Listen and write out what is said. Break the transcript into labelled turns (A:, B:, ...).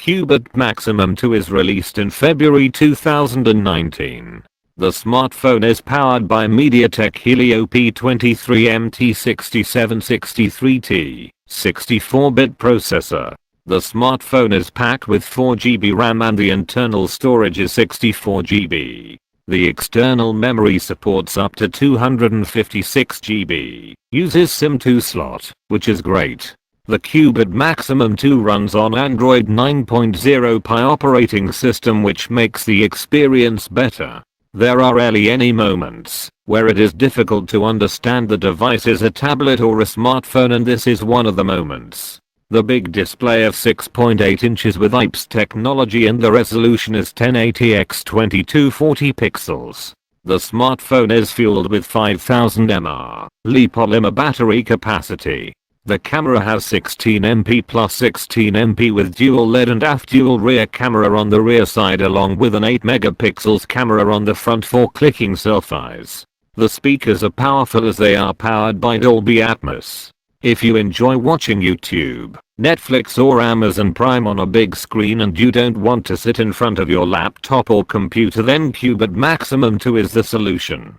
A: Cubot Maximum 2 is released in February 2019. The smartphone is powered by MediaTek Helio P23 MT6763T, 64-bit processor. The smartphone is packed with 4GB RAM and the internal storage is 64GB. The external memory supports up to 256GB, uses SIM2 slot, which is great. The Cubot Maximum 2 runs on Android 9.0 Pie operating system, which makes the experience better. There are rarely any moments where it is difficult to understand the device is a tablet or a smartphone, and this is one of the moments. The big display of 6.8 inches with IPS technology and the resolution is 1080x2240 pixels. The smartphone is fueled with 5000 mAh polymer battery capacity. The camera has 16MP plus 16MP with dual LED and aft dual rear camera on the rear side, along with an 8 megapixels camera on the front for clicking selfies. The speakers are powerful as they are powered by Dolby Atmos. If you enjoy watching YouTube, Netflix or Amazon Prime on a big screen and you don't want to sit in front of your laptop or computer, then Cubot Maximum 2 is the solution.